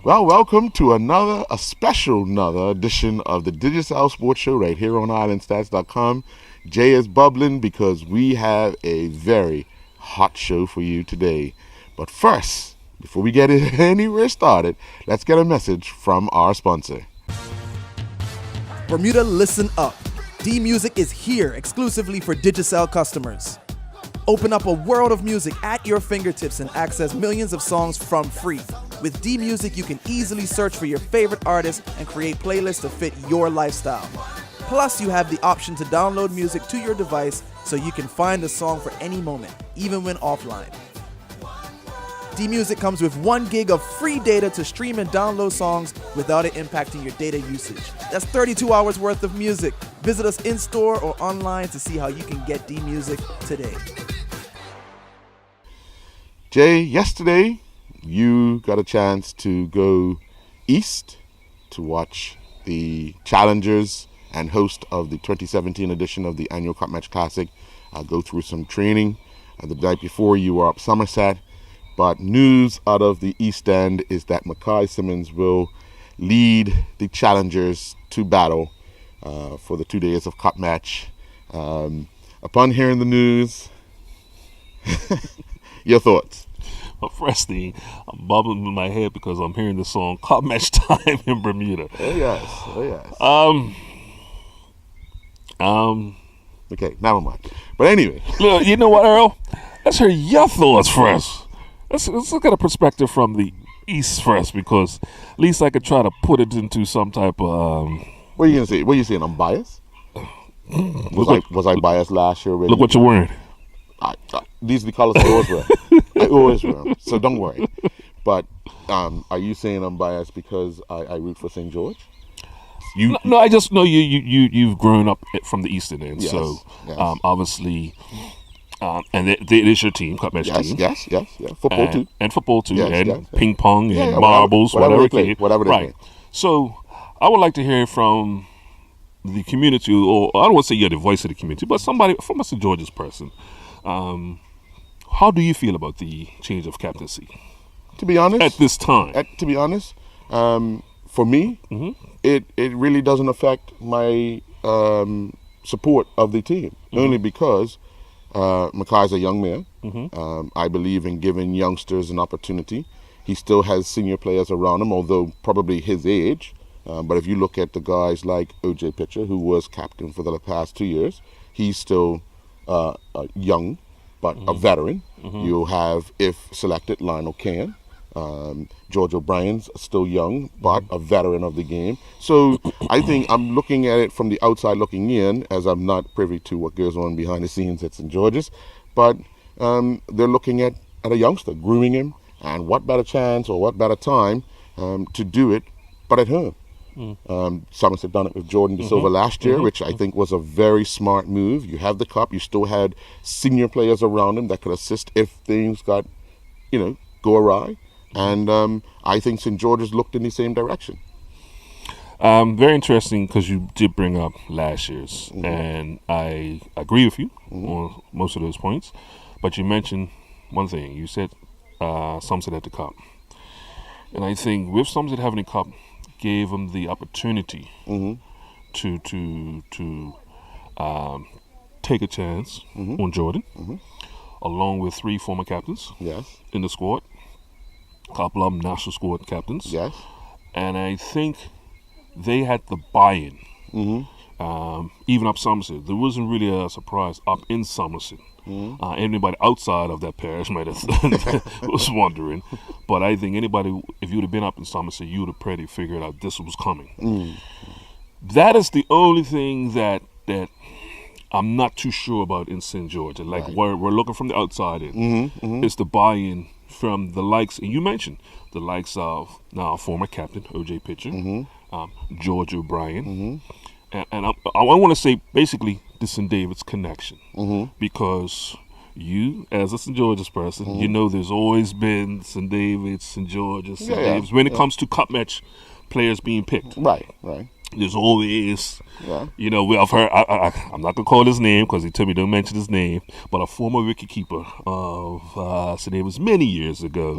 Well, welcome to a special edition of the Digicel Sports Show right here on Islandstats.com. Jay is bubbling because we have a very hot show for you today. But first, before we get anywhere started, let's get a message from our sponsor. Bermuda, listen up. D-Music is here exclusively for Digicel customers. Open up a world of music at your fingertips and access millions of songs from free. With D-Music, you can easily search for your favorite artists and create playlists to fit your lifestyle. Plus, you have the option to download music to your device so you can find a song for any moment, even when offline. D-Music comes with 1 gig of free data to stream and download songs without it impacting your data usage. That's 32 hours worth of music. Visit us in-store or online to see how you can get D-Music today. Jay, yesterday you got a chance to go east to watch the challengers and host of the 2017 edition of the annual Cup Match Classic go through some training. The night before you were up Somerset, but news out of the East End is that Mackay Simmons will lead the challengers to battle for the 2 days of Cup Match. Upon hearing the news, your thoughts? Well, first thing, I'm bubbling in my head because I'm hearing the song Cup Match Time in Bermuda. Oh yes. Okay, never mind. But anyway. Look, you know what, Earl? Let's hear your thoughts first. Let's look at a perspective from the East first, because at least I could try to put it into some type of... What are you going to say? What are you saying? I'm biased? Was I biased last year? Look what you're wearing. These are the colors I always wear. I always wear them, so don't worry. But are you saying I'm biased because I root for St. George? No, I just know you've grown up from the Eastern End, yes, so yes. Obviously, and it is your team, Cup Match team. Yes. Football too. And football too, yes, and ping pong and marbles, whatever they play. Right. So I would like to hear from the community, or I don't want to say you're the voice of the community, but somebody from a St. George's person. How do you feel about the change of captaincy? To be honest, at this time, for me, it really doesn't affect my support of the team. Only because Mackay's a young man. I believe in giving youngsters an opportunity. He still has senior players around him, although probably his age. But if you look at the guys like OJ Pitcher, who was captain for the past 2 years, he's still young, but a veteran. You'll have, if selected, Lionel Can. George O'Brien's still young, but a veteran of the game. So I think I'm looking at it from the outside looking in, as I'm not privy to what goes on behind the scenes at St. George's. But they're looking at a youngster, grooming him, and what better chance or what better time to do it but at home. Somerset done it with Jordan De Silva last year, which I think was a very smart move. You have the cup, you still had senior players around him that could assist if things got, go awry. And I think St. George's looked in the same direction. Very interesting, because you did bring up last year's, and I agree with you on most of those points. But you mentioned one thing. You said Somerset had the cup, and I think with Somerset having the cup, gave them the opportunity to take a chance on Jordan, along with 3 former captains in the squad, a couple of them national squad captains. Yes. And I think they had the buy-in, even up Somerset. There wasn't really a surprise up in Somerset. Anybody outside of that parish might have was wondering, but I think anybody, if you would have been up in Somerset, you would have pretty figured out this was coming. That is the only thing that I'm not too sure about in St. George. And we're looking from the outside in. It's the buy-in from the likes, and you mentioned the likes of now former captain O.J. Pitcher, George O'Brien, and I want to say basically the St. David's connection, because you, as a St. George's person, you know there's always been St. David's, St. George's, St. David's when it comes to Cup Match players being picked. Right. there's always, Yeah. you know, I've heard, I'm not going to call his name because he told me don't mention his name, but a former wicketkeeper of St. Davis many years ago,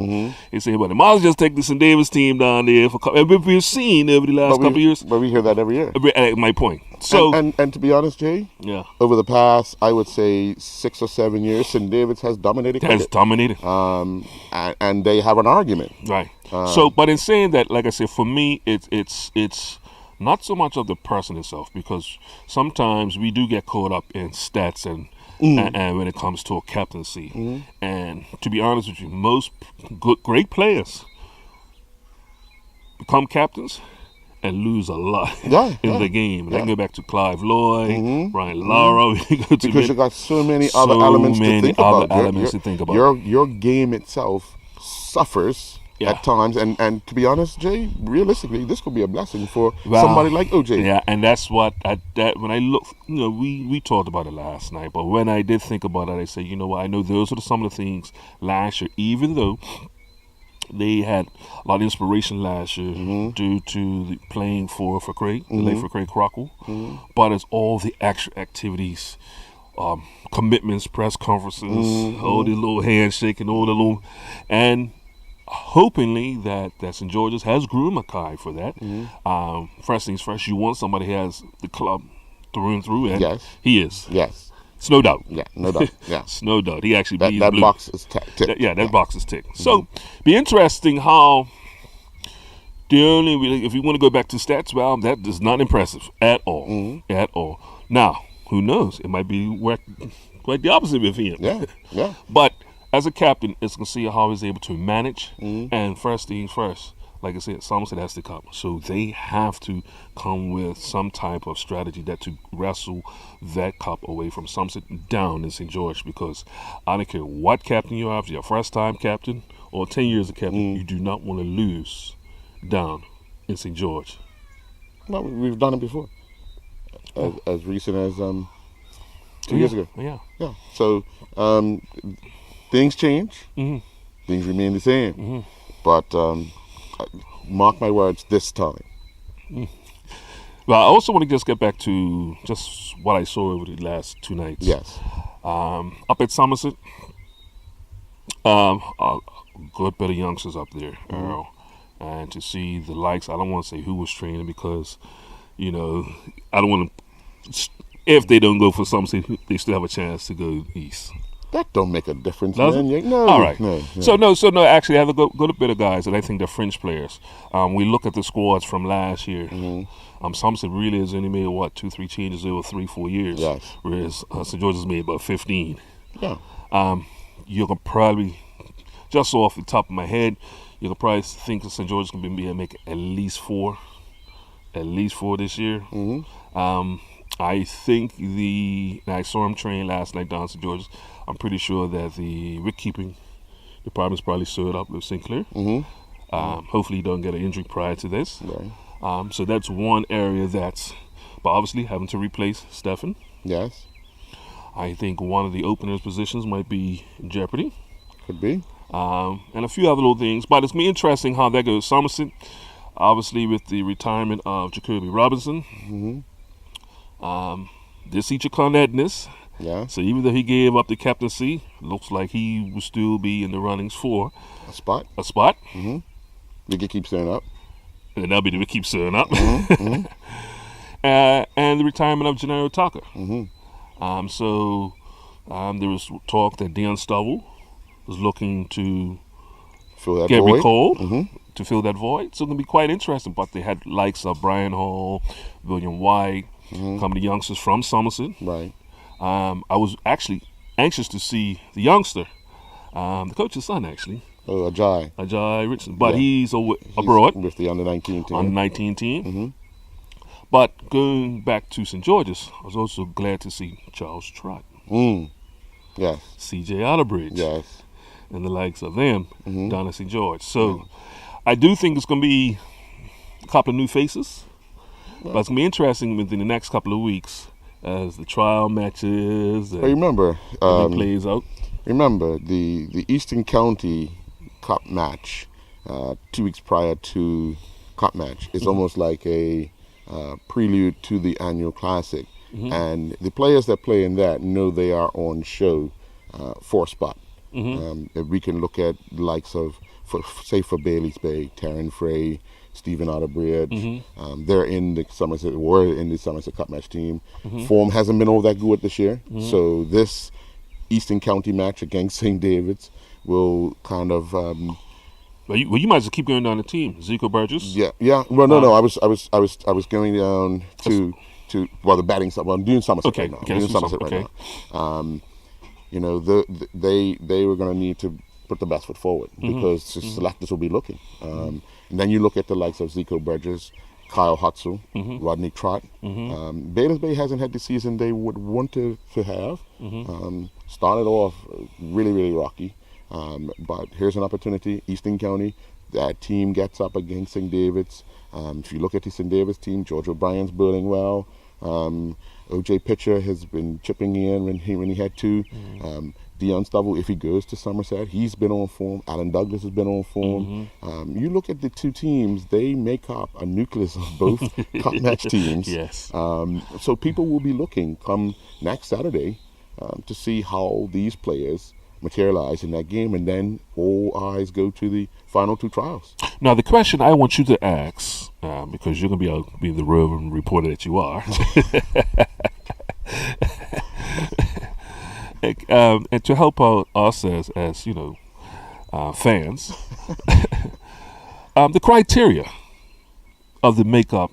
he said, well, they might as well just take the St. Davis team down there for and we've seen over the last couple of years. But we hear that every year. My point. So, and to be honest, Jay, yeah, over the past, I would say 6 or 7 years, St. Davis has dominated cricket. And they have an argument. Right. So, but in saying that, like I said, for me, it's not so much of the person itself, because sometimes we do get caught up in stats and when it comes to a captaincy. And to be honest with you, most great players become captains and lose a lot in the game. And I can go back to Clive Lloyd, Brian Lara. Because you got so many other elements to think about. Your game itself suffers at times, and to be honest, Jay, realistically, this could be a blessing for somebody like OJ. Yeah, and that's what when I look, you know, we talked about it last night, but when I did think about it, I said, you know what, I know those are some of the things last year, even though they had a lot of inspiration last year due to the playing for Craig, the late for Craig Crockle, but it's all the extra activities, commitments, press conferences, all the little handshaking, all the little, and hopingly that St. George's has groomed Mackay for that. First things first, you want somebody who has the club through and through, and he is. Yes. It's no doubt. Yeah, no doubt. Yeah. It's no doubt. He actually that box is ticked. That box is ticked. So, be interesting how if you want to go back to stats, well, that is not impressive at all. At all. Now, who knows? It might be quite the opposite with him. Yeah. But as a captain, it's going to see how he's able to manage. And first things first, like I said, Somerset has to come. So they have to come with some type of strategy to wrestle that cup away from Somerset down in St. George, because I don't care what captain you are, if you're a first-time captain or 10 years of captain, you do not want to lose down in St. George. Well, we've done it before. As recent as 2 years ago. Yeah. So things change. Things remain the same. But mark my words, this time. Well, I also want to just get back to just what I saw over the last 2 nights. Yes. Up at Somerset, a good bit of youngsters up there, Earl. And to see the likes, I don't want to say who was training, because, you know, I don't want to, if they don't go for Somerset, they still have a chance to go east. That don't make a difference, Does man. it? No. All right. No. So no. Actually, I have a good bit of guys that I think they're fringe players. We look at the squads from last year. Somerset really has only made 2-3 changes over 3-4 years. Yes. Whereas St. George has made about 15. Yeah. You can probably, just off the top of my head, you can probably think that St. George is going to be able to make at least 4 this year. I think I saw him train last night down in St. George's. I'm pretty sure that the wicket-keeping department's probably stood up with St. Clair. Hopefully he don't get an injury prior to this. Right. So that's one area but obviously having to replace Stephen. Yes. I think one of the openers positions might be in jeopardy. Could be. And a few other little things. But it's going to be interesting how that goes. Somerset, obviously with the retirement of Jacoby Robinson. This each Cornetness. Yeah. So even though he gave up the captaincy, looks like he will still be in the runnings for a spot. We can keep stirring up. And that'll be the keep stirring up. And the retirement of Gennaro Tucker. So there was talk that Dion Stubble was looking to get recalled to fill that void. So it's going to be quite interesting. But they had likes of Brian Hall, William White, coming to youngsters from Somerset. Right. I was actually anxious to see the youngster, the coach's son, actually. Oh, Ajay Richardson. But he's abroad. With the under-19 team. Under-19 team. But going back to St. George's, I was also glad to see Charles Trott. Yes. C.J. Otterbridge. Yes. And the likes of them down at St. George. So I do think it's going to be a couple of new faces. But it's going to be interesting within the next couple of weeks as the trial matches and remember, plays out. Remember, the Eastern County Cup match 2 weeks prior to Cup match is almost like a prelude to the annual classic. And the players that play in that know they are on show for a spot. If we can look at the likes of, for Bailey's Bay, Taryn Frey, Stephen Otterbridge, they're in the Somerset Cup match team. Form hasn't been all that good this year, so this Eastern County match against St. David's will kind of. Well, you might as well keep going down the team. Zico Burgess. Yeah. Well, no. I was going down to the batting side. Well, I'm doing Somerset right now. I'm doing Somerset right now. You know, they were going to need to put the best foot forward because selectors will be looking. And then you look at the likes of Zico Burgess, Kyle Hutzel, Rodney Trott. Bailey's Bay hasn't had the season they would want to have. Started off really, really rocky. But here's an opportunity. Eastern County, that team gets up against St. David's. If you look at the St. David's team, George O'Brien's building well. O.J. Pitcher has been chipping in when he had to. Dion Stubble, if he goes to Somerset, he's been on form. Alan Douglas has been on form. You look at the two teams, they make up a nucleus of both cup match teams. Yes. So people will be looking come next Saturday to see how these players materialize in that game, and then all eyes go to the final two trials. Now, the question I want you to ask, because you're going to be the roving reporter that you are, and to help out us as you know, fans, the criteria of the makeup.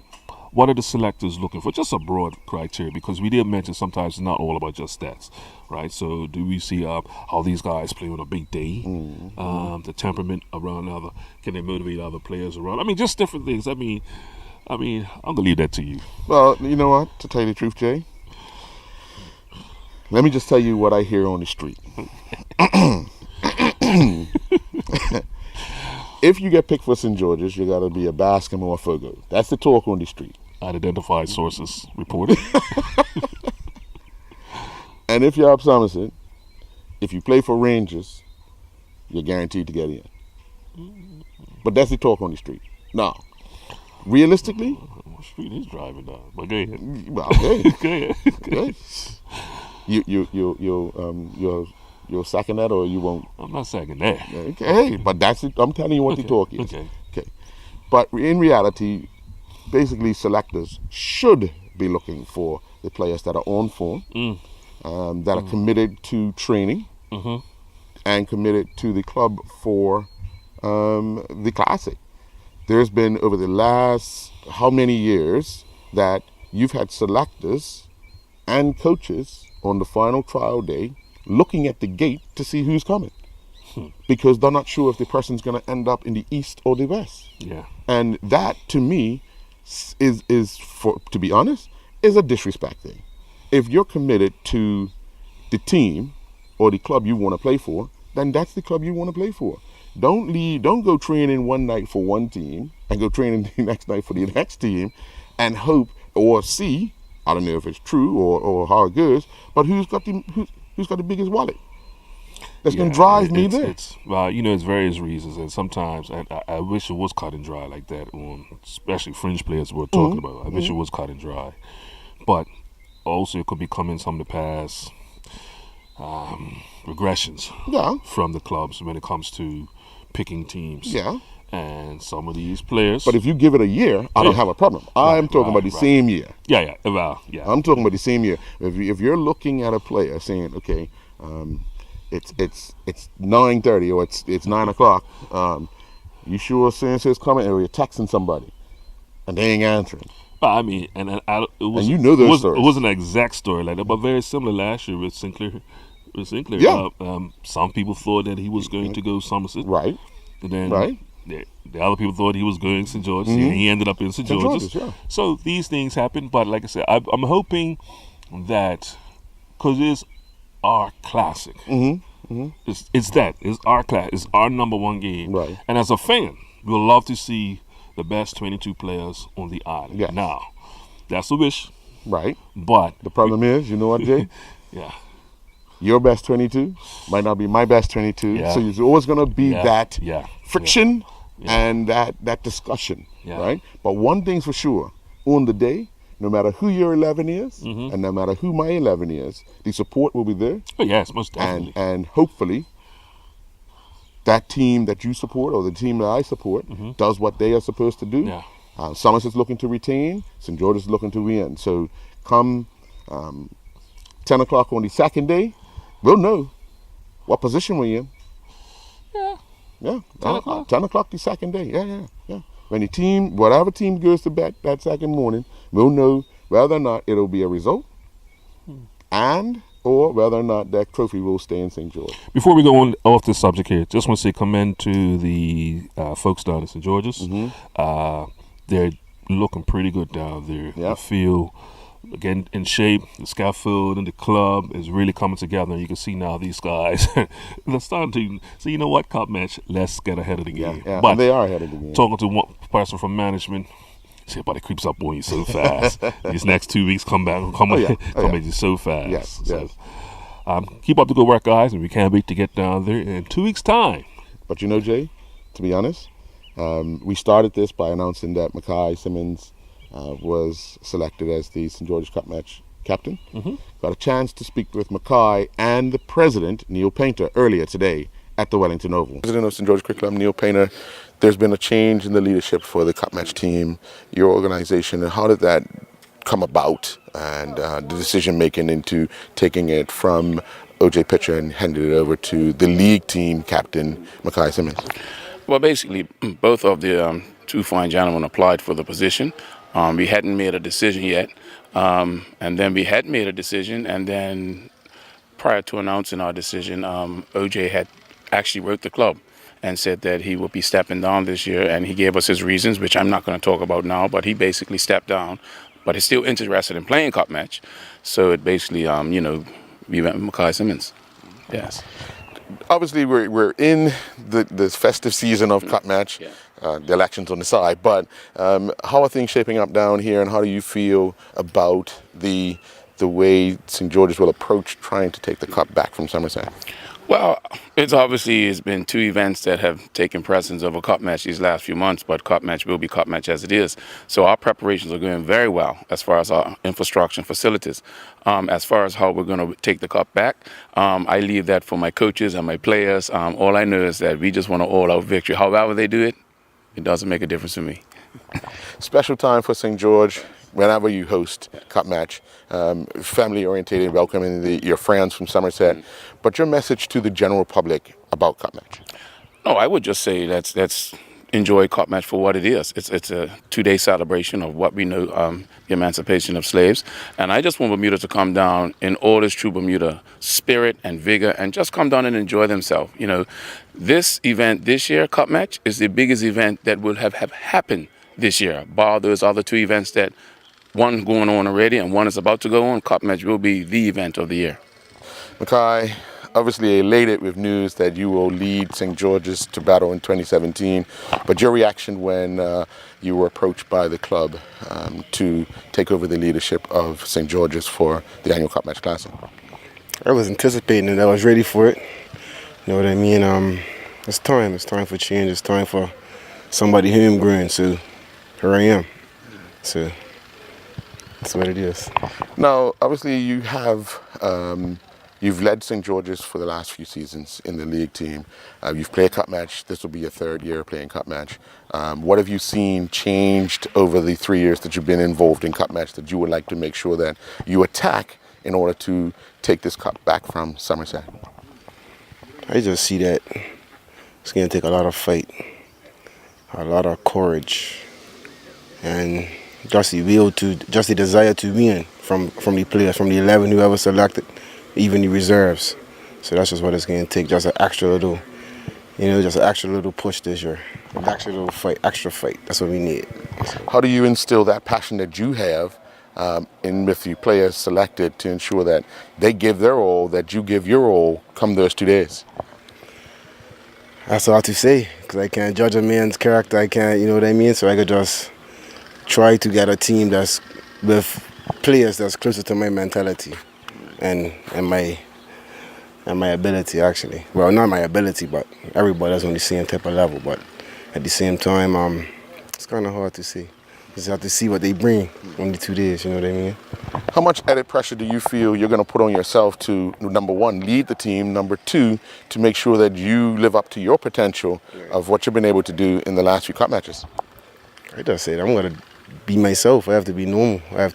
What are the selectors looking for? Just a broad criteria, because we did mention sometimes it's not all about just stats, right? So do we see how these guys play on a big day, the temperament around can they motivate other players around? I mean, just different things. I mean, I'm going to leave that to you. Well, you know what? To tell you the truth, Jay, let me just tell you what I hear on the street. If you get picked for St. George's, you got to be a Bascom or a Fogo. That's the talk on the street. Unidentified sources reported. And if you're up Somerset, if you play for Rangers, you're guaranteed to get in. But that's the talk on the street. Now, realistically, what street he's driving down? But go ahead. Well, okay. Go ahead. You'll second that, or you won't? I'm not second that. Okay, but that's it. I'm telling you what the talk is. Okay. But in reality, basically, selectors should be looking for the players that are on form, that are committed to training, and committed to the club for the classic. There's been, over the last how many years, that you've had selectors and coaches on the final trial day looking at the gate to see who's coming, because they're not sure if the person's going to end up in the east or the west. Yeah. And that, to me, is to be honest, is a disrespect thing. If you're committed to the team or the club you want to play for, then that's the club you want to play for. Don't go training one night for one team and go training the next night for the next team and hope or see, I don't know if it's true or how it goes, but who's got the biggest wallet that's going to drive me there? Well, you know, it's various reasons, and sometimes I wish it was cut and dry like that, especially fringe players we're talking about. I wish it was cut and dry. But also it could be coming some of the past regressions from the clubs when it comes to picking teams. Yeah. And some of these players. But if you give it a year, I don't have a problem. I'm talking about the same year. Yeah. Well, yeah. I'm talking about the same year. If you're looking at a player saying, okay, it's 9:30 or it's 9 o'clock, you sure so-and-so's coming, or you're texting somebody and they ain't answering. But I mean, and you know those stories. It wasn't an exact story like that, but very similar last year with Sinclair. Yeah. Some people thought that he was going to go Somerset. Right. And then the other people thought he was going St. George's. He ended up in St. George's. Yeah. So these things happen. But like I said, I'm hoping that, because it's our classic. It's our class. It's our number one game. Right. And as a fan, we'll love to see the best 22 players on the island. Yes. Now, that's a wish. Right. But the problem is, you know what, Jay? Yeah. Your best 22 might not be my best 22. Yeah. So there's always going to be that friction Yeah. and that discussion, Yeah. right? But one thing's for sure, on the day, no matter who your 11 is, and no matter who my 11 is, the support will be there. Oh, yes, most definitely. And hopefully, that team that you support or the team that I support does what they are supposed to do. Yeah. Somerset's looking to retain, St. George's looking to win. So come 10 o'clock on the second day, we'll know what position we're in. Yeah. 10 o'clock? 10 o'clock the second day. Yeah. When the team, whatever team goes to bat that second morning, we'll know whether or not it'll be a result and or whether or not that trophy will stay in St. George. Before we go on off this subject here, just want to say commend to the folks down at St. George's. They're looking pretty good down there. Yep. I feel, again, in shape. The scaffold and the club is really coming together. And you can see now these guys, they're starting to say, you know what, cup match, let's get ahead of the game. Yeah, but and they are ahead of the game. talking to one person from management, see, everybody creeps up on you so fast. These next 2 weeks come at you so fast. Yes. Keep up the good work, guys, and we can't wait to get down there in 2 weeks' time. But you know, Jay, to be honest, we started this by announcing that Mackay Simmons was selected as the St. George's Cup match captain. Got a chance to speak with Mackay and the president, Neil Painter, earlier today at the Wellington Oval. President of St. George's Cricket Club, Neil Painter, there's been a change in the leadership for the Cup match team, your organization, and how did that come about, and the decision making into taking it from O.J. Pitcher and handing it over to the league team captain, Mackay Simmons? Well, basically, both of the two fine gentlemen applied for the position. We hadn't made a decision yet, and then we had made a decision, and then prior to announcing our decision, O.J. had actually wrote the club and said that he would be stepping down this year, and he gave us his reasons, which I'm not going to talk about now, but he basically stepped down, but he's still interested in playing cup match. So it basically, we went with Mackay Simmons. Yes. Obviously, we're in the festive season of Cup match, the elections on the side, but how are things shaping up down here, and how do you feel about the way St. George's will approach trying to take the cup back from Somerset? Well, it's been two events that have taken precedence over cup match these last few months, but cup match will be cup match as it is. So our preparations are going very well as far as our infrastructure and facilities. As far as how we're going to take the cup back, I leave that for my coaches and my players. All I know is that we just want an all-out victory. However they do it, it doesn't make a difference to me. Special time for St. George whenever you host Cup match. Family orientated, welcoming your friends from Somerset. But your message to the general public about Cup match? No, I would just say let's enjoy Cup match for what it is. It's a 2-day celebration of what we know, the emancipation of slaves. And I just want Bermuda to come down in all its true Bermuda spirit and vigor, and just come down and enjoy themselves. You know, this event this year, Cup match, is the biggest event that will have happened this year. Bar those other two events that one going on already and one is about to go on, Cup match will be the event of the year. Mackay, obviously elated with news that you will lead St. George's to battle in 2017, but your reaction when you were approached by the club to take over the leadership of St. George's for the annual Cup Match Classic? I was anticipating it. I was ready for it. You know what I mean? It's time. It's time for change. It's time for somebody homegrown. So here I am. So that's what it is. Now, obviously, you have you've led St. George's for the last few seasons in the league team. You've played Cup match. This will be your third year playing Cup match. What have you seen changed over the 3 years that you've been involved in Cup match that you would like to make sure that you attack in order to take this cup back from Somerset? I just see that it's going to take a lot of fight, a lot of courage, and just the desire to win from the players, from the 11 whoever selected, even the reserves. So that's just what it's going to take, just an extra little, just an extra little push this year, an extra little fight, extra fight. That's what we need. How do you instill that passion that you have in with the players selected to ensure that they give their all, that you give your all come those 2 days? That's all to say, because I can't judge a man's character. I can't, you know what I mean? So I could just try to get a team that's with players that's closer to my mentality and my ability, actually. Well, not my ability, but everybody's on the same type of level. But at the same time, it's kind of hard to see. Just have to see what they bring on the 2 days, you know what I mean? How much added pressure do you feel you're going to put on yourself to, number one, lead the team, number two, to make sure that you live up to your potential of what you've been able to do in the last few cup matches? I just said, I'm going to be myself. I have to be normal. I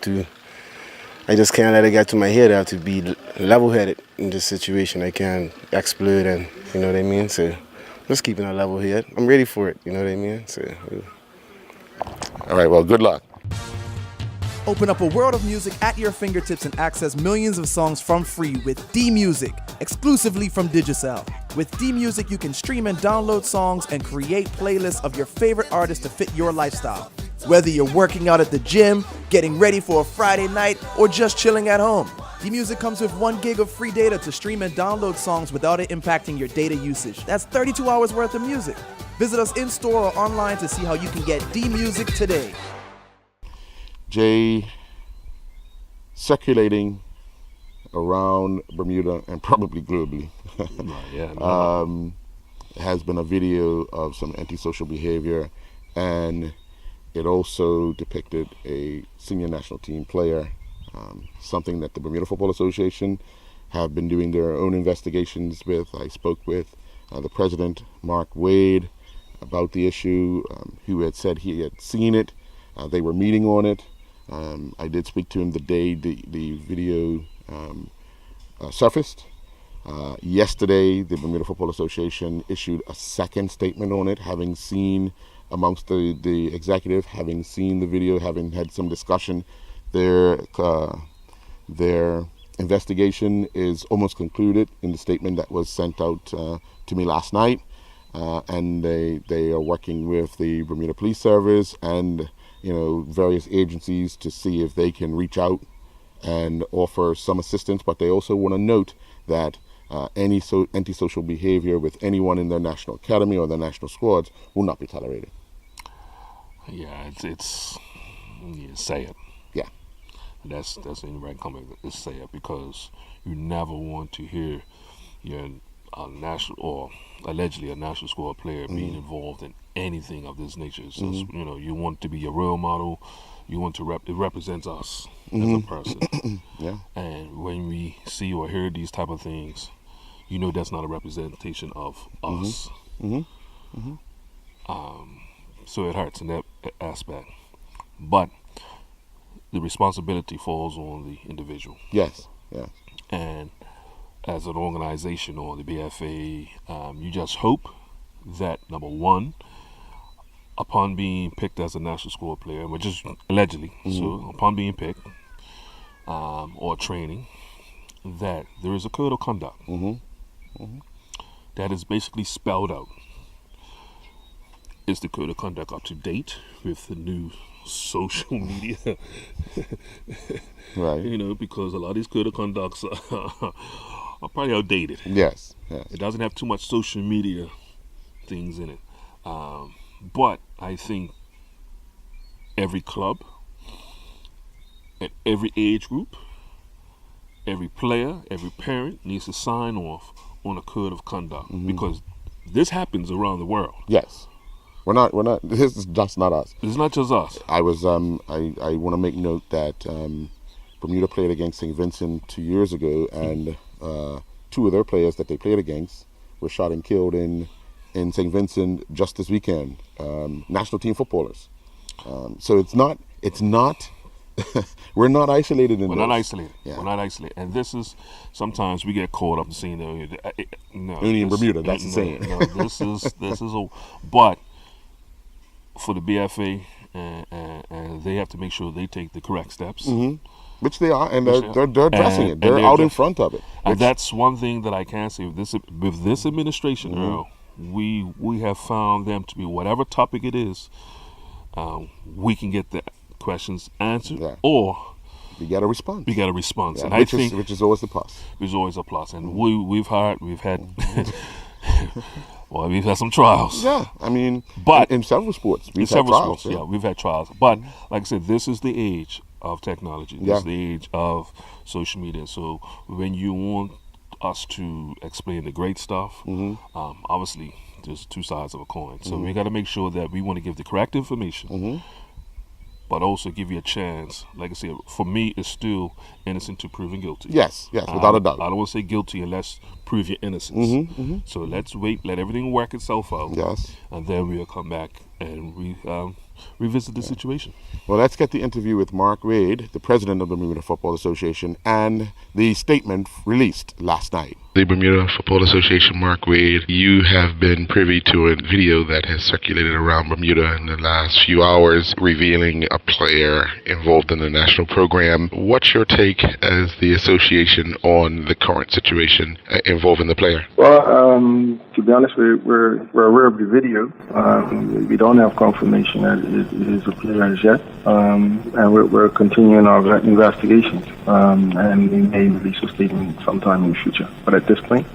just can't let it get to my head. I have to be level-headed in this situation. I can't explode and, you know what I mean? So just keeping a level head. I'm ready for it, you know what I mean? So. All right, well, good luck. Open up a world of music at your fingertips and access millions of songs from free with D-Music, exclusively from Digicel. With D-Music, you can stream and download songs and create playlists of your favorite artists to fit your lifestyle. Whether you're working out at the gym, getting ready for a Friday night, or just chilling at home, D-Music comes with 1 gig of free data to stream and download songs without it impacting your data usage. That's 32 hours worth of music. Visit us in-store or online to see how you can get D-Music today. Jay, circulating around Bermuda and probably globally has been a video of some antisocial behavior, and it also depicted a senior national team player, something that the Bermuda Football Association have been doing their own investigations with. I spoke with the president, Mark Wade, about the issue, who had said he had seen it. They were meeting on it. I did speak to him the day the video surfaced. Yesterday, the Bermuda Football Association issued a second statement on it, having seen, amongst the executive, having seen the video, having had some discussion. Their investigation is almost concluded in the statement that was sent out to me last night, and they are working with the Bermuda Police Service and various agencies to see if they can reach out and offer some assistance. But they also want to note that any antisocial behavior with anyone in their national academy or their national squads will not be tolerated. Yeah, it's say it. Yeah, that's in right comment. Just say it, because you never want to hear your national or allegedly a national squad player being involved in anything of this nature. So you want to be a role model. You want to it represents us as a person. Yeah. And when we see or hear these type of things, that's not a representation of us. So it hurts in that aspect. But the responsibility falls on the individual. Yes. Yeah. And as an organization or the BFA, you just hope that, number one, upon being picked as a national squad player, which is allegedly, so upon being picked or training, that there is a code of conduct that is basically spelled out. Is the code of conduct up to date with the new social media? Right. Because a lot of these code of conducts are probably outdated. Yes. It doesn't have too much social media things in it. But I think every club, at every age group, every player, every parent needs to sign off on a code of conduct, because this happens around the world. Yes. We're not. This is just not us. It's not just us. I was. I want to make note that Bermuda played against St. Vincent 2 years ago, and 2 of their players that they played against were shot and killed in St. Vincent just this weekend. National team footballers. So it's not. We're not isolated in this. We're not isolated. Yeah. We're not isolated. And this is, sometimes we get caught up in saying, only in Bermuda, that's the saying. No, this is but for the BFA, and they have to make sure they take the correct steps. Which they are, and they're addressing it. They're out in front of it. And that's one thing that I can say with this administration, Earl, we have found them to be, whatever topic it is, we can get the questions answered, or we get a response. And which is always a plus. It's always a plus. And we've had well, we've had some trials. Yeah, I mean, but in several sports, we've had trials. We've had trials. But like I said, this is the age of technology. This is the age of social media. So when you want us to explain the great stuff, obviously there's 2 sides of a coin. So we got to make sure that we want to give the correct information but also give you a chance. Like I said, for me, it's still innocent to proven guilty. Yes, without a doubt. I don't want to say guilty unless prove your innocence. So let's wait, let everything work itself out. Yes. And then we'll come back and revisit the situation. Well, let's get the interview with Mark Wade, the president of the Bermuda Football Association, and the statement released last night. The Bermuda Football Association, Mark Wade, you have been privy to a video that has circulated around Bermuda in the last few hours revealing a player involved in the national program. What's your take as the association on the current situation involving the player? Well, to be honest, we're aware of the video. We don't have confirmation that it is a player as yet, and we're continuing our investigations, and we may release a statement sometime in the future. But at this point,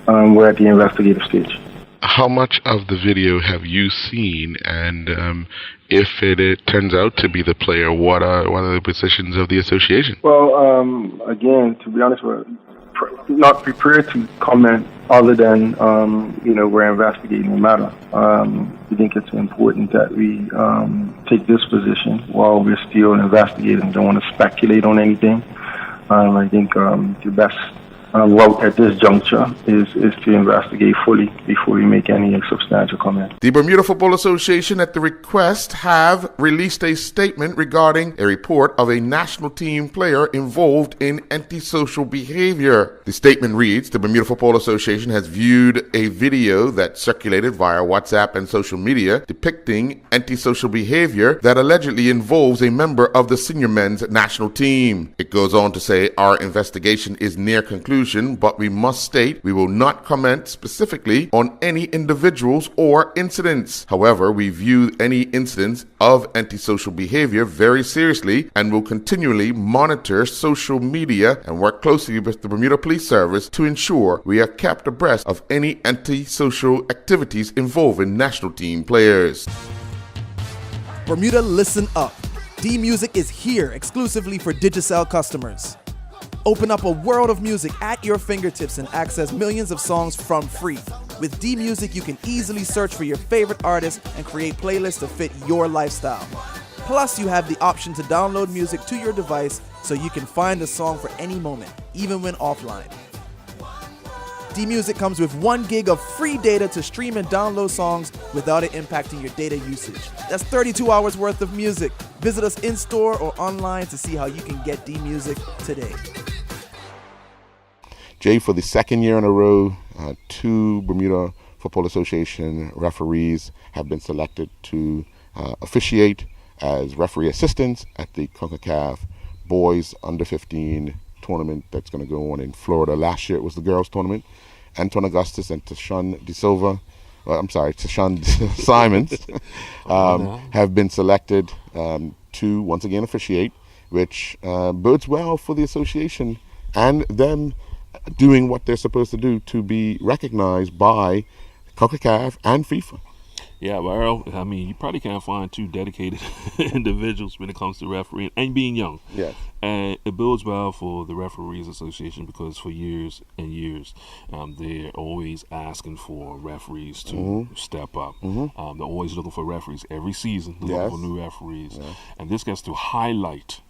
we're at the investigative stage. How much of the video have you seen, and if it turns out to be the player, what are the positions of the association? Well, again, to be honest, we're not prepared to comment other than, we're investigating the matter. We think it's important that we take this position while we're still investigating. Don't want to speculate on anything. I think the best route at this juncture is to investigate fully before we make any substantial comment. The Bermuda Football Association, at the request, have released a statement regarding a report of a national team player involved in antisocial behavior. The statement reads, the Bermuda Football Association has viewed a video that circulated via WhatsApp and social media depicting antisocial behavior that allegedly involves a member of the senior men's national team. It goes on to say, our investigation is near conclusion, but we must state we will not comment specifically on any individuals or incidents. However, we view any incidents of antisocial behavior very seriously and will continually monitor social media and work closely with the Bermuda Police Service to ensure we are kept abreast of any antisocial activities involving national team players. Bermuda, listen up. D-Music is here exclusively for Digicel customers. Open up a world of music at your fingertips and access millions of songs from free. With D-Music, you can easily search for your favorite artists and create playlists to fit your lifestyle. Plus, you have the option to download music to your device so you can find a song for any moment, even when offline. D-Music comes with 1 gig of free data to stream and download songs without it impacting your data usage. That's 32 hours worth of music. Visit us in-store or online to see how you can get D-Music today. Jay, for the second year in a row, 2 Bermuda Football Association referees have been selected to officiate as referee assistants at the CONCACAF Boys Under 15 tournament that's going to go on in Florida. Last year it was the girls tournament. Anton Augustus and Tashawn Simons have been selected to once again officiate, which bodes well for the association and them doing what they're supposed to do to be recognized by CONCACAF and FIFA. Yeah, well, I mean, you probably can't find 2 dedicated individuals when it comes to refereeing and being young. Yes. And it builds well for the Referees Association because for years and years, they're always asking for referees to step up. They're always looking for referees every season, looking for new referees. Yes. And this gets to highlight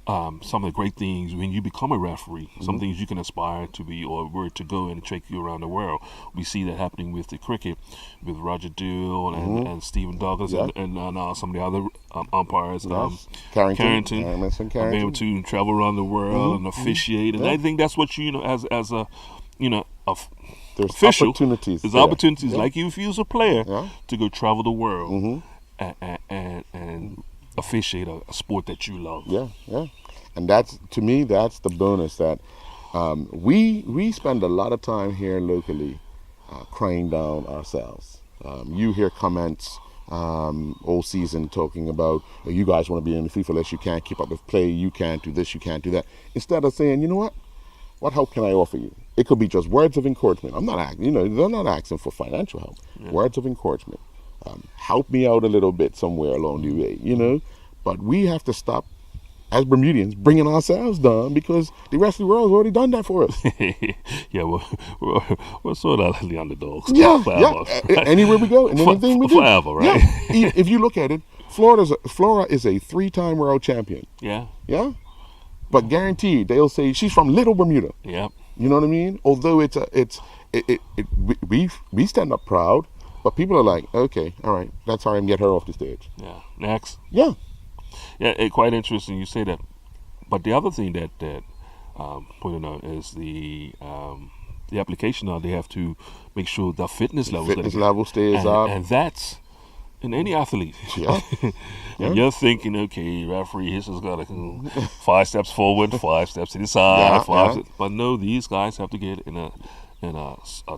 some of the great things when you become a referee, some things you can aspire to be or were to go and take you around the world. We see that happening with the cricket, with Roger Dill and Stephen Douglas and some of the other umpires. Carrington, being able to travel around the world and officiate. And I think that's what as a there's official, opportunities. There's opportunities like you if you're a player to go travel the world and officiate a sport that you love. Yeah. And that's, to me, that's the bonus that we spend a lot of time here locally crying down ourselves. You hear comments all season talking about, you guys want to be in the FIFA list, you can't keep up with play, you can't do this, you can't do that. Instead of saying, you know what help can I offer you? It could be just words of encouragement. I'm not asking, they're not asking for financial help. Yeah. Words of encouragement. Help me out a little bit somewhere along the way, But we have to stop, as Bermudians, bringing ourselves down because the rest of the world has already done that for us. Yeah, we're sort of the underdogs. Yeah. Anywhere we go and anything we do. Forever, right? Yeah. If you look at it, Florida is a 3-time world champion. Yeah. Yeah, but guaranteed they'll say she's from Little Bermuda. Yeah. You know what I mean? Although we stand up proud, but people are like, okay, all right, that's how I can get her off the stage. Yeah. Next. Yeah. Yeah. Quite interesting you say that. But the other thing that pointed out is the application now. They have to make sure the fitness level stays up, and that's in any athlete. Yeah. And you're thinking, okay, referee, he's just got to 5 steps forward, 5 steps to the side, steps. But no, these guys have to get in a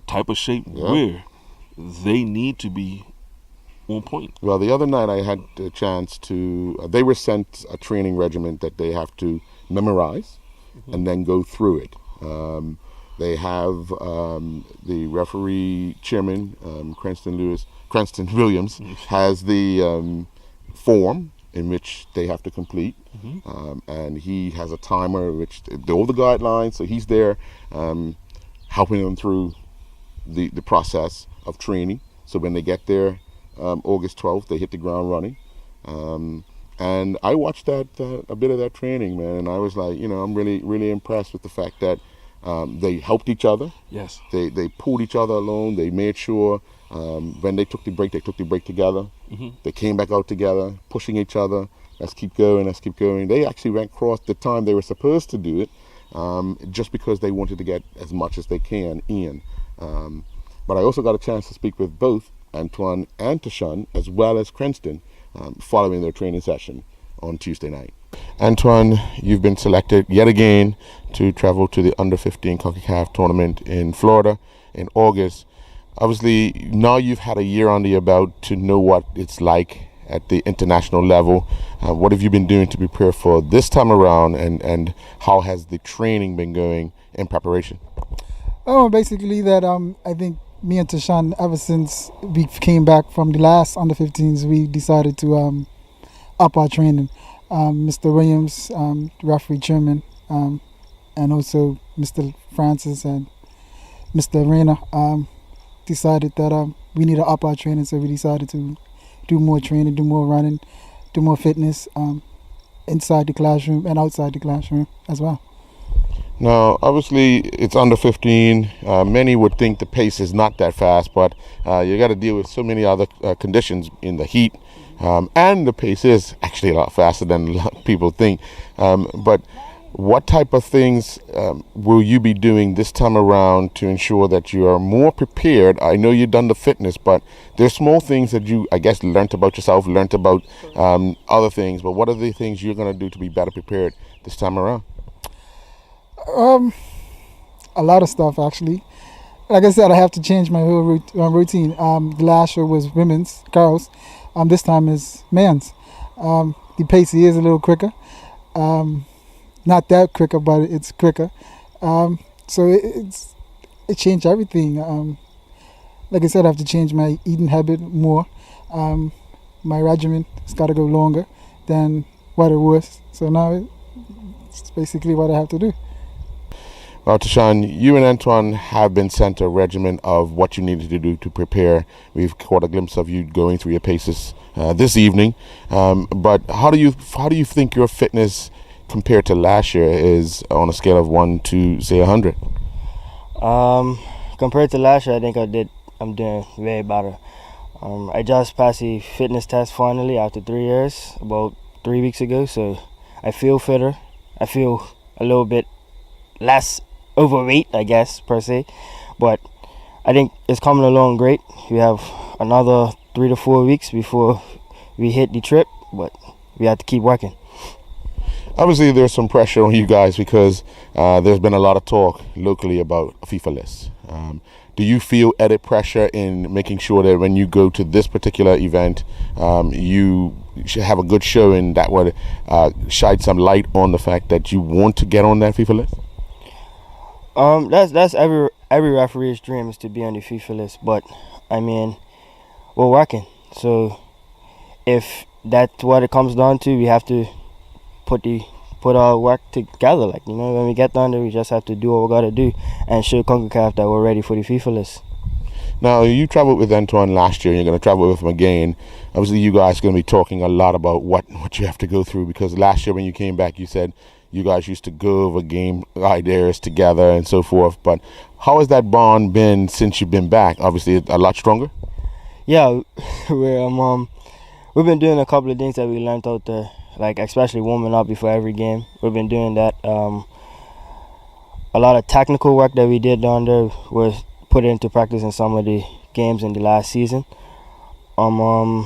type of shape where they need to be on point. Well, the other night I had a chance to. They were sent a training regimen that they have to memorize and then go through it. They have the referee chairman, Cranston Williams, has the form in which they have to complete, and he has a timer which all the guidelines. So he's there helping them through the process of training. So when they get there, August 12th, they hit the ground running. And I watched a bit of that training, man, and I was like, I'm really, really impressed with the fact that they helped each other. Yes. They pulled each other along. They made sure when they took the break together. They came back out together, pushing each other. Let's keep going. They actually went across the time they were supposed to do it, just because they wanted to get as much as they can in. But I also got a chance to speak with both Antoine and Tashan, as well as Cranston, following their training session on Tuesday night. Antoine, you've been selected yet again to travel to the Under-15 CONCACAF tournament in Florida in August. Obviously, now you've had a year under your belt to know what it's like at the international level. What have you been doing to prepare for this time around, and how has the training been going in preparation? Oh, basically that I think me and Tashan, ever since we came back from the last Under-15s, we decided to up our training. Mr. Williams, referee chairman, and also Mr. Francis and Mr. Reyna decided that we need to up our training, so we decided to do more training, do more running, do more fitness inside the classroom and outside the classroom as well. Now, obviously, it's Under-15. Many would think the pace is not that fast, but you got to deal with so many other conditions in the heat, and the pace is actually a lot faster than a lot of people think. But what type of things will you be doing this time around to ensure that you are more prepared? I know you've done the fitness, but there's small things that you, I guess, learned about yourself, learned about other things. But what are the things you're going to do to be better prepared this time around? A lot of stuff, actually. Like I said, I have to change my whole routine. The last year was girls. This time is men's. The pace is a little quicker. Not that quicker, but it's quicker. So it changed everything. Like I said, I have to change my eating habit more. My regimen has got to go longer than what it was. So now it's basically what I have to do. Well, Tashan, you and Antoine have been sent a regimen of what you needed to do to prepare. We've caught a glimpse of you going through your paces this evening. But how do you think your fitness compared to last year is on a scale of 1 to, say, 100? Compared to last year, I think I'm doing way better. I just passed the fitness test finally after 3 years, about 3 weeks ago. So I feel fitter. I feel a little bit less overweight, I guess, per se, but I think it's coming along great. We have another 3 to 4 weeks before we hit the trip, but we have to keep working. Obviously, there's some pressure on you guys because there's been a lot of talk locally about a FIFA list. Do you feel added pressure in making sure that when you go to this particular event, you should have a good showing that would shed some light on the fact that you want to get on that FIFA list? That's every referee's dream is to be on the FIFA list, but I mean, we're working. So if that's what it comes down to, we have to put our work together. Like, when we get down there, we just have to do what we gotta do and show CONCACAF that we're ready for the FIFA list. Now, you traveled with Antoine last year, and you're going to travel with him again. Obviously, you guys are going to be talking a lot about what you have to go through, because last year when you came back, you said you guys used to go over game ideas together and so forth. But how has that bond been since you've been back? Obviously, a lot stronger? Yeah, we've been doing a couple of things that we learned out there, like especially warming up before every game. We've been doing that. A lot of technical work that we did down there was put into practice in some of the games in the last season. And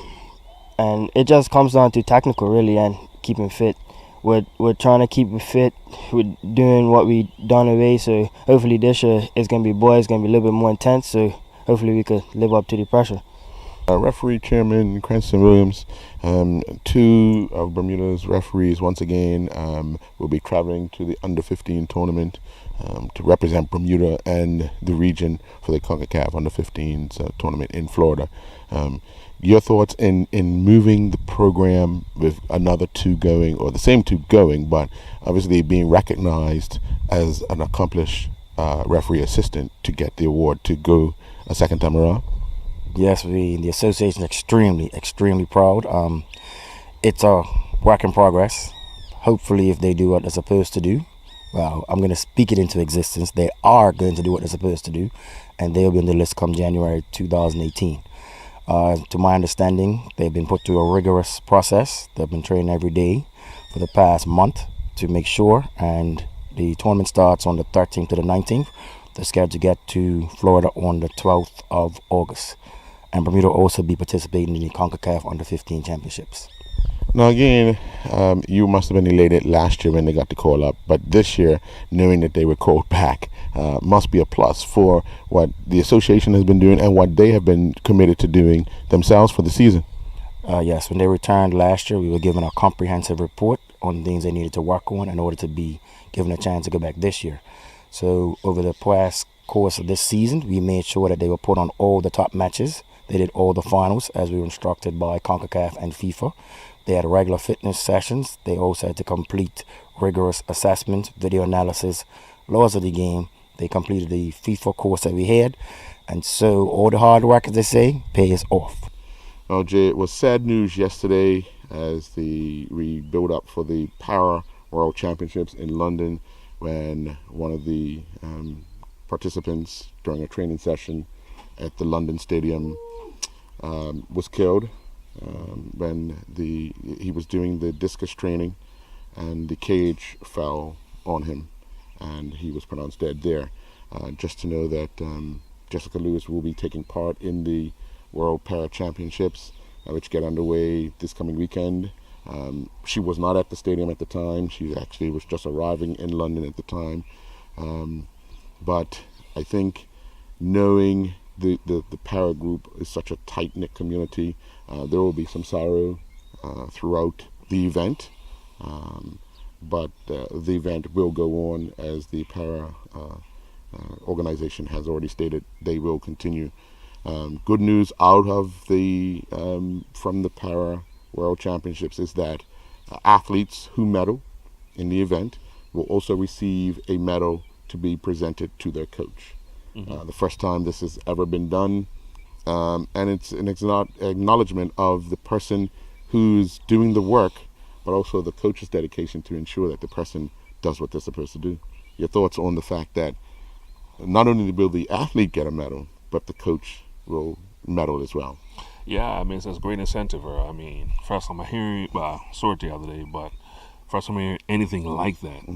it just comes down to technical, really, and keeping fit. We're trying to keep fit. We're doing what we done away. So hopefully this year it's gonna be a little bit more intense. So hopefully we could live up to the pressure. Referee Chairman Cranston Williams, two of Bermuda's referees once again will be traveling to the Under-15 tournament to represent Bermuda and the region for the CONCACAF Under-15s tournament in Florida. Your thoughts in moving the program with another two going, or the same two going, but obviously being recognized as an accomplished referee assistant to get the award to go a second time around? Yes, we in the association extremely proud. It's a work in progress. Hopefully, if they do what they're supposed to do, well, I'm going to speak it into existence. They are going to do what they're supposed to do, and they'll be on the list come January 2018. To my understanding, they've been put through a rigorous process. They've been training every day for the past month to make sure, and the tournament starts on the 13th to the 19th. They're scheduled to get to Florida on the 12th of August. And Bermuda will also be participating in the CONCACAF Under-15 Championships. Now again, you must have been elated last year when they got the call up, but this year, knowing that they were called back, must be a plus for what the association has been doing and what they have been committed to doing themselves for the season. Yes, when they returned last year, we were given a comprehensive report on things they needed to work on in order to be given a chance to go back this year. So over the past course of this season, we made sure that they were put on all the top matches. They did all the finals as we were instructed by CONCACAF and FIFA. They had regular fitness sessions. They also had to complete rigorous assessments, video analysis, laws of the game. They completed the FIFA course that we had. And so all the hard work, as they say, pays off. Now, Jay, it was sad news yesterday as we build up for the Para World Championships in London, when one of the participants during a training session at the London Stadium was killed when he was doing the discus training, and the cage fell on him and he was pronounced dead there. Just to know that Jessica Lewis will be taking part in the World Para Championships, which get underway this coming weekend. She was not at the stadium at the time. She actually was just arriving in London at the time. But I think knowing the para group is such a tight-knit community, there will be some sorrow throughout the event. But the event will go on, as the para organization has already stated they will continue. Good news out of the from the Para World Championships is that athletes who medal in the event will also receive a medal to be presented to their coach. The first time this has ever been done, and it's an acknowledgement of the person who's doing the work, but also the coach's dedication to ensure that the person does what they're supposed to do. Your thoughts on the fact that not only will the athlete get a medal, but the coach will medal as well? Yeah, I mean, it's a great incentive. I mean, first time I hear it, well, I saw it the other day, but first time I hear anything like that.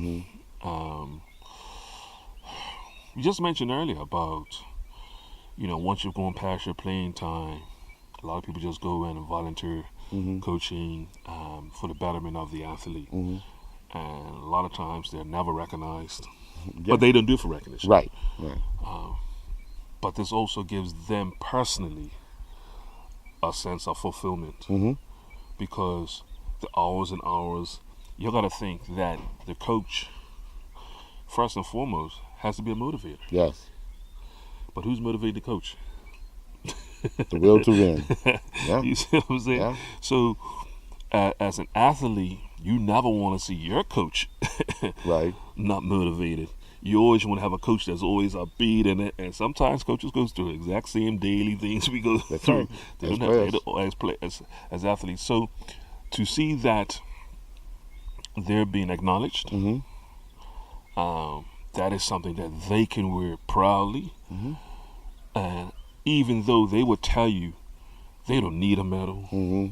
You just mentioned earlier about, once you're going past your playing time, a lot of people just go in and volunteer coaching for the betterment of the athlete. And a lot of times they're never recognized, but they don't do it for recognition. Right. But this also gives them personally a sense of fulfillment, because the hours and hours, you got to think that the coach, first and foremost, has to be a motivator. Yes. But who's motivated the coach? The will to win. Yeah. You see what I'm saying? Yeah. So, as an athlete, you never want to see your coach right not motivated. you always want to have a coach that's always upbeat, and sometimes coaches go through the exact same daily things we go through. Right. They As don't have as athletes. So to see that they're being acknowledged, that is something that they can wear proudly. And even though they would tell you they don't need a medal,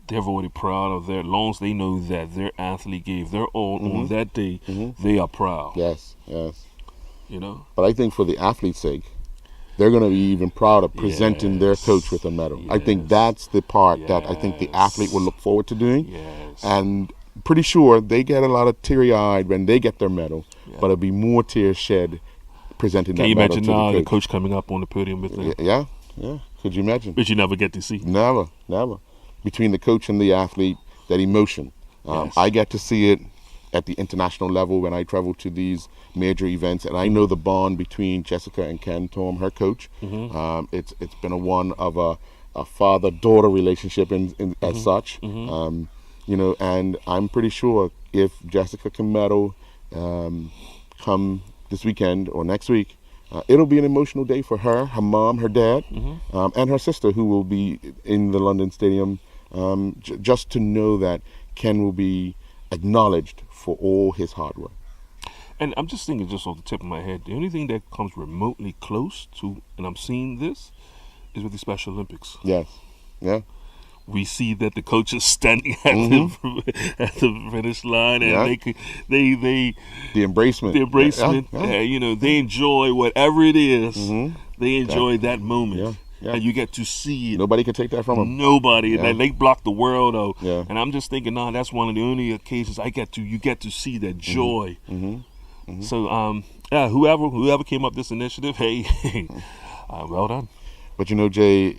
they're already proud of their, as long as they know that their athlete gave their all on that day, they are proud. Yes, yes. You know? But I think for the athlete's sake, they're going to be even proud of presenting their coach with a medal. I think that's the part that I think the athlete will look forward to doing. Yes. And pretty sure they get a lot of teary-eyed when they get their medal, but it'll be more tears shed presenting that medal to the coach. Can you imagine the coach coming up on the podium with them? Yeah. Could you imagine? But you never get to see. Never. Between the coach and the athlete, that emotion. I get to see it at the international level when I travel to these major events, and I know the bond between Jessica and Ken Tom, her coach. It's been one of a father-daughter relationship as such. You know, and I'm pretty sure if Jessica can medal come this weekend or next week, it'll be an emotional day for her, her mom, her dad, and her sister, who will be in the London Stadium, just to know that Ken will be acknowledged for all his hard work. And I'm just thinking, just off the tip of my head, the only thing that comes remotely close to, and I'm seeing this, is with the Special Olympics. Yes. Yeah. We see that the coach is standing at the finish line, and the embracement. You know, they enjoy whatever it is. They enjoy that moment, and you get to see it. Nobody can take that from them. Nobody. They block the world out. And I'm just thinking, that's one of the only occasions you get to see that joy. So, whoever came up with this initiative, hey, well done. But you know, Jay,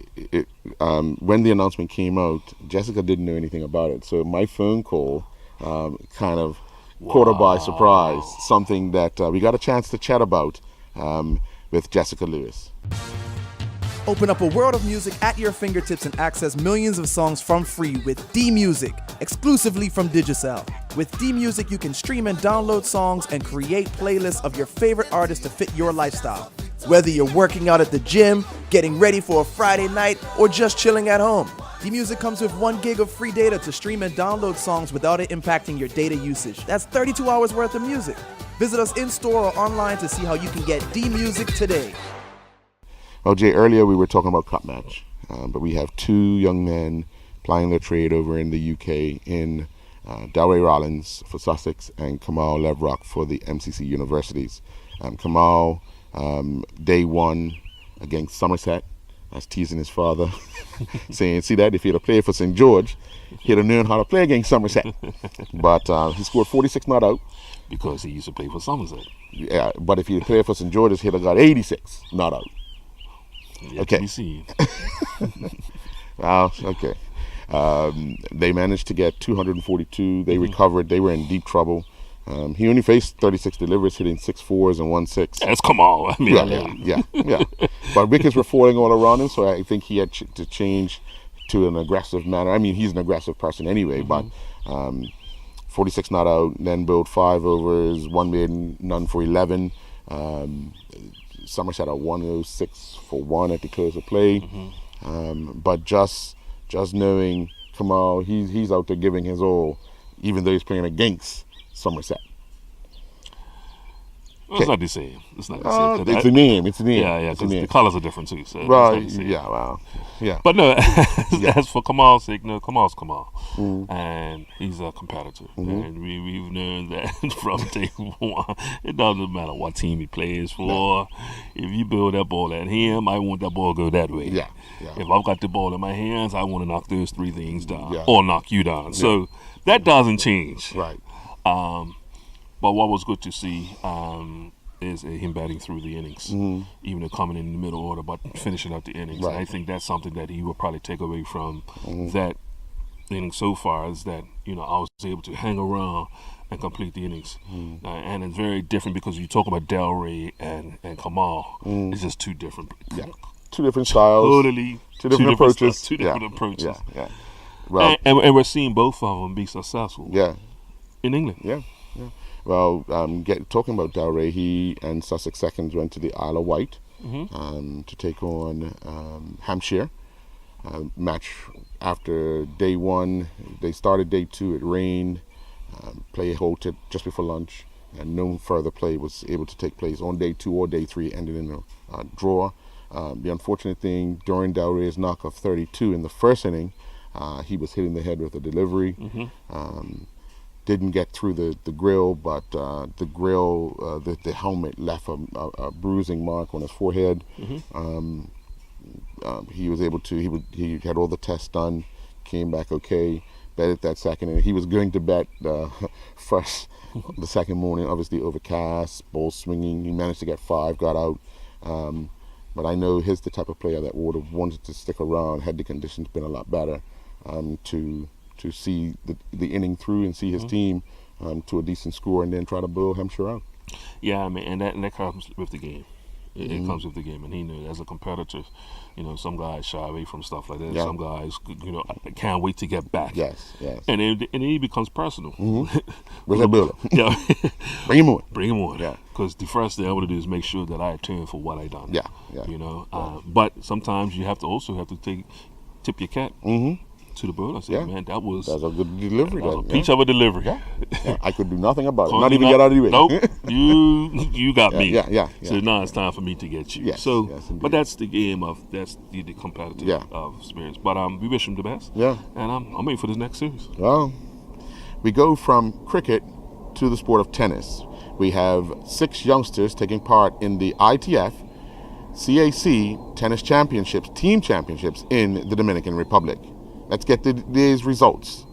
when the announcement came out, Jessica didn't know anything about it. So my phone call kind of caught her by surprise, something that we got a chance to chat about with Jessica Lewis. Open up a world of music at your fingertips and access millions of songs from free with D-Music, exclusively from Digicel. With D-Music, you can stream and download songs and create playlists of your favorite artists to fit your lifestyle. Whether you're working out at the gym, getting ready for a Friday night, or just chilling at home, D-Music comes with 1 gig of free data to stream and download songs without it impacting your data usage. That's 32 hours worth of music. Visit us in-store or online to see how you can get D-Music today. Well, Jay, earlier we were talking about cup match, but we have 2 young men plying their trade over in the UK in Delray Rollins for Sussex and Kamal Levrock for the MCC Universities. Kamal, day 1 against Somerset, that's teasing his father, saying, see that, if he'd have played for St. George, he'd have known how to play against Somerset. But he scored 46 not out. Because he used to play for Somerset. Yeah, but if he'd played for St. George's, he'd have got 86 not out. Okay. To be seen. Well, okay. They managed to get 242. They recovered. They were in deep trouble. He only faced 36 deliveries, hitting 6 4s and 1 6. That's come on. I mean, yeah. But wickets were falling all around him, so I think he had to change to an aggressive manner. I mean, he's an aggressive person anyway, but 46 not out, then bowled 5 overs, 1 maiden, none for 11. Somerset at 106 for 1 at the close of play. But just knowing Kamal, he's out there giving his all, even though he's playing against Somerset. Well, it's not the same. It's not the same. It's a name. Yeah, because the colors are different too. So right. Yeah. Well. Yeah. But no, as for Kamal's sake, no, Kamal's Kamal, and he's a competitor, and we've known that from day 1. It doesn't matter what team he plays for. No. If you build that ball at him, I want that ball to go that way. Yeah. If I've got the ball in my hands, I want to knock those 3 things down, or knock you down. So that doesn't change. Right. But what was good to see is him batting through the innings, even though coming in the middle order, but finishing out the innings. Right. And I think that's something that he will probably take away from that inning so far, is that, I was able to hang around and complete the innings. And it's very different because you talk about Delray and Kamal. It's just 2 different. Yeah. 2 different styles. Totally. 2 different approaches. Styles, 2 different approaches. Yeah. Well, and we're seeing both of them be successful. Yeah. In England. Yeah. Well, talking about Delray, he and Sussex Seconds went to the Isle of Wight to take on Hampshire. Match after day one, they started day two, it rained, play halted just before lunch, and no further play was able to take place on day two or day three, ended in a draw. The unfortunate thing, during Delray's knock of 32 in the first inning, he was hitting the head with a delivery. Didn't get through the grill, but the helmet left a bruising mark on his forehead. He was able to, he had all the tests done, came back okay, betted that second inning. He was going to bet first the second morning, obviously overcast, ball swinging. He managed to get 5, got out. But I know he's the type of player that would have wanted to stick around had the conditions been a lot better, to see the inning through and see his team to a decent score and then try to blow Hampshire out. Yeah, I mean, and that comes with the game. It comes with the game, and he knew as a competitor, some guys shy away from stuff like that. Yeah. Some guys, can't wait to get back. Yes. And then he becomes personal. Where's that builder? Yeah. Bring him on. Bring him on. Yeah. Because the first thing I want to do is make sure that I atone for what I done. Yeah. But sometimes you have to tip your cap to the bird. I said, man, that's a good delivery. That was a peach of a delivery. Yeah. I could do nothing about it. Not even get out of the way. Nope. You got me. Yeah. So now it's time for me to get you. Yes, so, yes, indeed. but that's the game that's the competitive experience. But we wish him the best. Yeah. And I'm waiting for this next series. Well, we go from cricket to the sport of tennis. We have 6 youngsters taking part in the ITF CAC Tennis Championships, Team Championships in the Dominican Republic. Let's get to these results.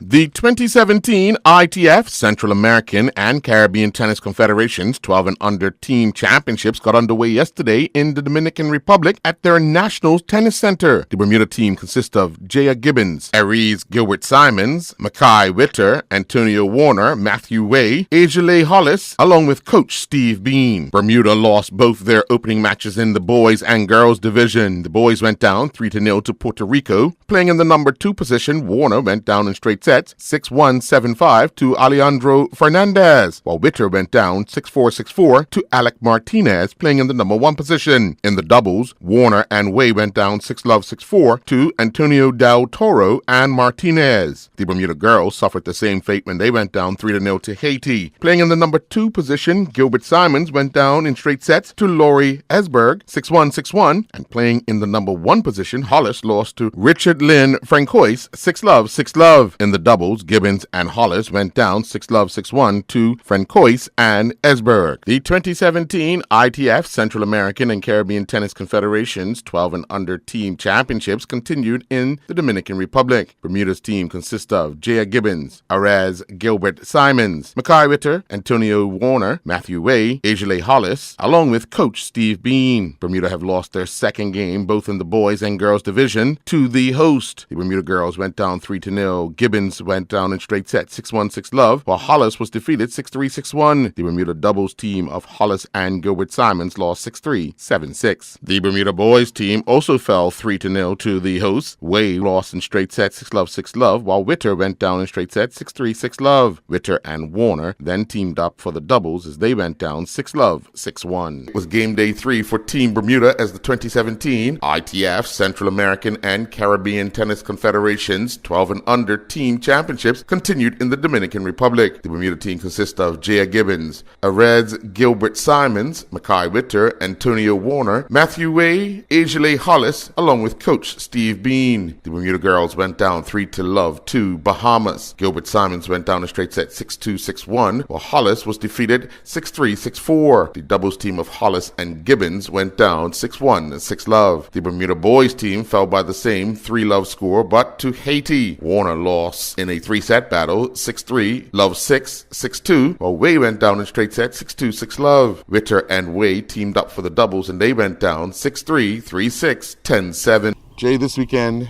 The 2017 ITF Central American and Caribbean Tennis Confederations 12 and Under Team Championships got underway yesterday in the Dominican Republic at their National Tennis Center. The Bermuda team consists of Jaya Gibbons, Aries Gilbert-Simons, Mackay Witter, Antonio Warner, Matthew Way, Ajale Hollis, along with coach Steve Bean. Bermuda lost both their opening matches in the boys and girls division. The boys went down 3-0 to Puerto Rico. Playing in the number 2 position, Warner went down in straight sets 6-1, 7-5 to Alejandro Fernandez, while Witter went down 6-4, 6-4 to Alec Martinez, playing in the number 1 position. In the doubles, Warner and Way went down 6-love, 6-4 to Antonio Del Toro and Martinez. The Bermuda girls suffered the same fate when they went down 3-0 to Haiti. Playing in the number 2 position, Gilbert-Simons went down in straight sets to Laurie Esberg 6-1, 6-1, and playing in the number 1 position, Hollis lost to Richard Lynn Francois 6-love, 6-love. In the doubles, Gibbons and Hollis went down 6-love, 6-1 to Francois and Esberg. The 2017 ITF Central American and Caribbean Tennis Confederations 12 and Under Team Championships continued in the Dominican Republic. Bermuda's team consists of Jaya Gibbons, Ares Gilbert-Simons, Mackay Witter, Antonio Warner, Matthew Way, Ajale Hollis, along with coach Steve Bean. Bermuda have lost their second game both in the boys and girls division to the host. The Bermuda girls went down 3-0. Gibbons went down in straight set 6-1, 6-love, while Hollis was defeated 6-3, 6-1. The Bermuda doubles team of Hollis and Gilbert-Simons lost 6-3, 7-6. The Bermuda boys team also fell 3-0 to the hosts. Way lost in straight set 6-love, 6-love, while Witter went down in straight set 6-3, 6-love. Witter and Warner then teamed up for the doubles as they went down 6-love, 6-1. It was game day 3 for Team Bermuda as the 2017 ITF Central American and Caribbean Tennis Confederations 12 and Under Team Championships continued in the Dominican Republic. The Bermuda team consists of Jaya Gibbons, Ares Gilbert-Simons, Mackay Witter, Antonio Warner, Matthew Way, Ajale Hollis, along with coach Steve Bean. The Bermuda girls went down 3-love to Bahamas. Gilbert-Simons went down a straight set 6-2, 6-1, while Hollis was defeated 6-3, 6-4. The doubles team of Hollis and Gibbons went down 6-1, 6-love. The Bermuda boys team fell by the same 3-love score, but to Haiti. Warner lost in a 3-set battle 6-3, love 6, 6-2, while Way went down in straight set 6-2, 6-love. Witter and Way teamed up for the doubles and they went down 6-3, 3-6, 10-7. Jay, this weekend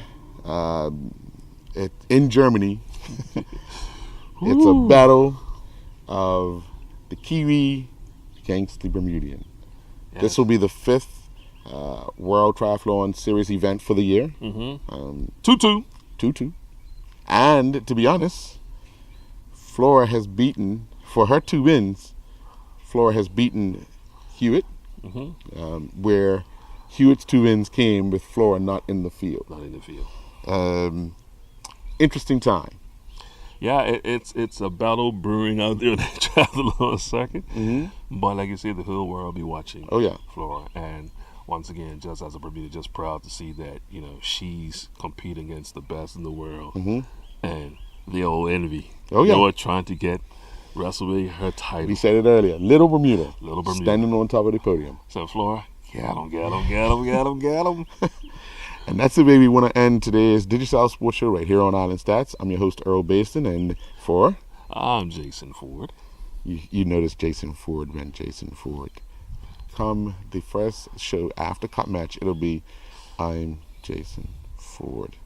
in Germany, it's a battle of the Kiwi against the Bermudian. Yes. This will be the 5th World Triathlon Series event for the year. 2-2. And to be honest, Flora has beaten for her 2 wins, Flora has beaten Hewitt, where Hewitt's 2 wins came with Flora not in the field. Not in the field. Interesting time. Yeah, it's a battle brewing out there in the triathlon circuit. But like you said, the whole world will be watching. Oh yeah, Flora. And once again, just as a Bermuda, just proud to see that she's competing against the best in the world, and the old envy. Oh yeah, Noah trying to wrestle with her title. We said it earlier. Little Bermuda. Standing on top of the podium. So Flora, get him. And that's the way we want to end today's Digicel Sports Show right here on Islandstats. I'm your host, Earl Baston, and I'm Jason Ford. You notice Jason Ford meant Jason Ford. Come the first show after Cup Match, it'll be I'm Jason Ford.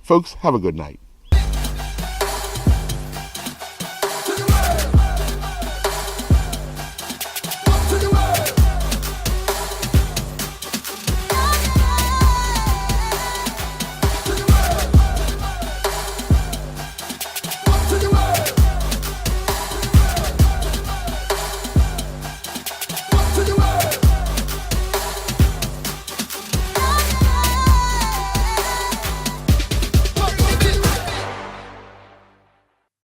Folks, have a good night.